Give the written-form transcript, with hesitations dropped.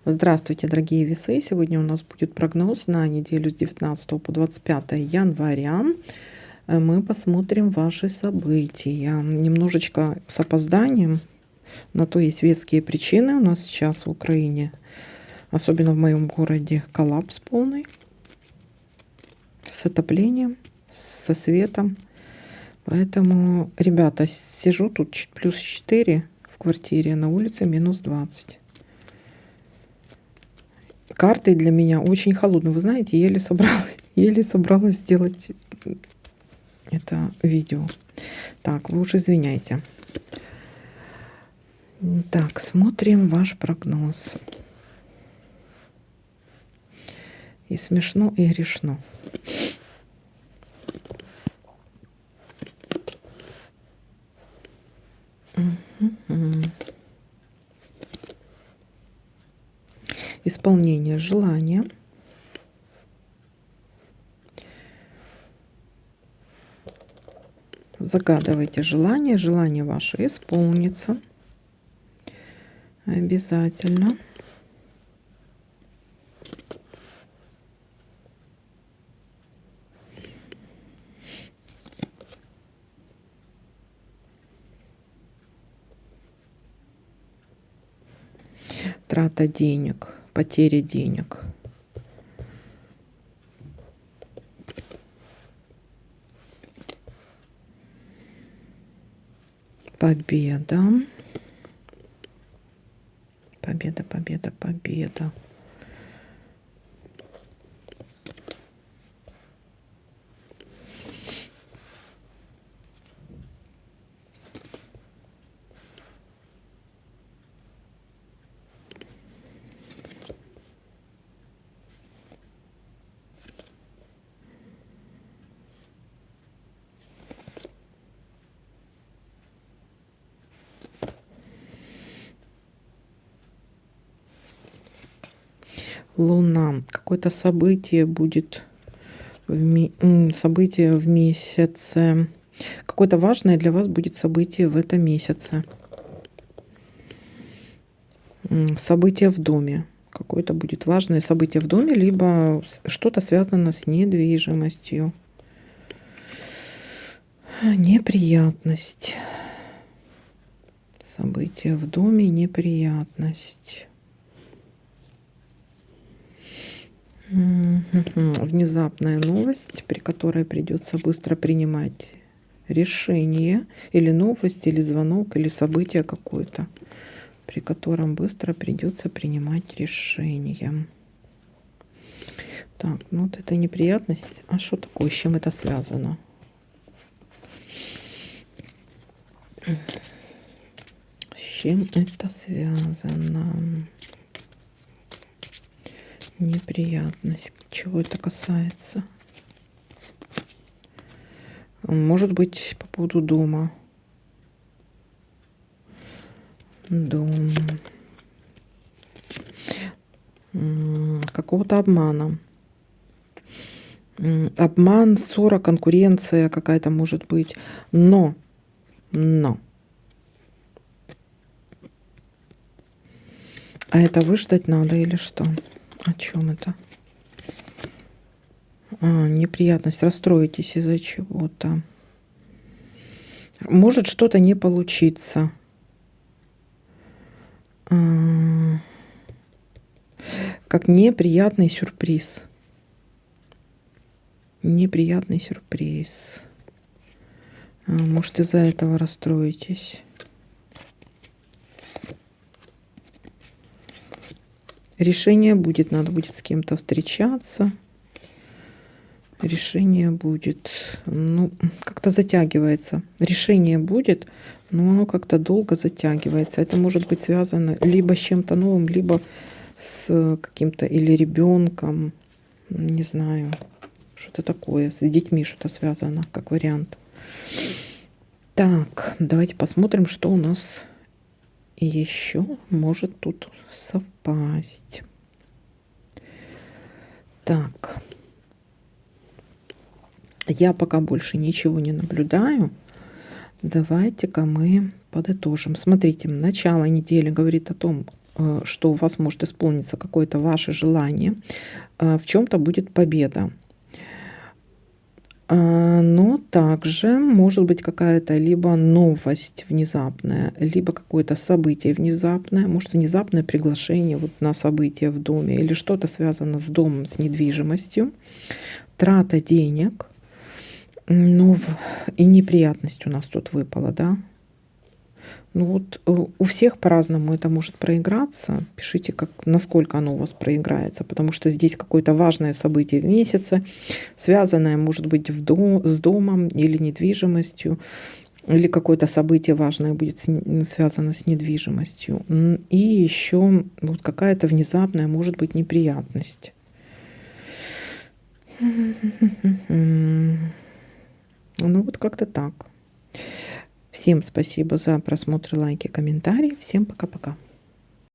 Здравствуйте, дорогие весы! Сегодня у нас будет прогноз на неделю с 19 по 25 января. Мы посмотрим ваши события. Немножечко с опозданием. На то есть веские причины. У нас сейчас в Украине, особенно в моем городе, коллапс полный. С отоплением, со светом. Поэтому, ребята, сижу тут плюс 4 в квартире, на улице минус 20. Карты для меня очень холодные. Вы знаете, еле собралась сделать это видео. Так, вы уж извиняйте. Так, смотрим ваш прогноз. И смешно, и грешно. Исполнение желания. Загадывайте желание. Желание ваше исполнится. Обязательно. Трата денег, потеря денег. Победа. Победа, победа, победа. Луна. Какое-то событие будет событие в месяце. Какое-то важное для вас будет событие в этом месяце. Событие в доме. Какое-то будет важное событие в доме, либо что-то связано с недвижимостью. Неприятность. Событие в доме, неприятность. Внезапная новость, при которой придется быстро принимать решение, или новость, или звонок, или событие какое-то, при котором быстро придется принимать решение. Так, ну вот это неприятность. А что такое, с чем это связано? С чем это связано? Неприятность. Чего это касается? Может быть, по поводу дома. Дом. Какого-то обмана. Обман, ссора, конкуренция какая-то может быть. Но. А это выждать надо или что? О чем это? Неприятность. Расстроитесь из-за чего-то. Может что-то не получиться. Как неприятный сюрприз. Неприятный сюрприз. Может, из-за этого расстроитесь. Решение будет, надо будет с кем-то встречаться. Решение будет, ну, как-то затягивается. Решение будет, но оно как-то долго затягивается. Это может быть связано либо с чем-то новым, либо с каким-то или ребенком, не знаю, что-то такое, с детьми что-то связано, как вариант. Так, давайте посмотрим, что у нас еще может тут совпасть. Так, я пока больше ничего не наблюдаю. Давайте-ка мы подытожим. Смотрите, начало недели говорит о том, что у вас может исполниться какое-то ваше желание, в чем-то будет победа. Но также может быть какая-то либо новость внезапная, либо какое-то событие внезапное, может внезапное приглашение вот на событие в доме или что-то связано с домом, с недвижимостью, трата денег, ну, и неприятность у нас тут выпала, да. Ну вот у всех по-разному это может проиграться. Пишите, как, насколько оно у вас проиграется, потому что здесь какое-то важное событие в месяце, связанное, может быть, с домом или недвижимостью, или какое-то событие важное будет связано с недвижимостью. И еще вот какая-то внезапная, может быть, неприятность. Ну вот как-то так. Всем спасибо за просмотр, лайки, комментарии. Всем пока-пока.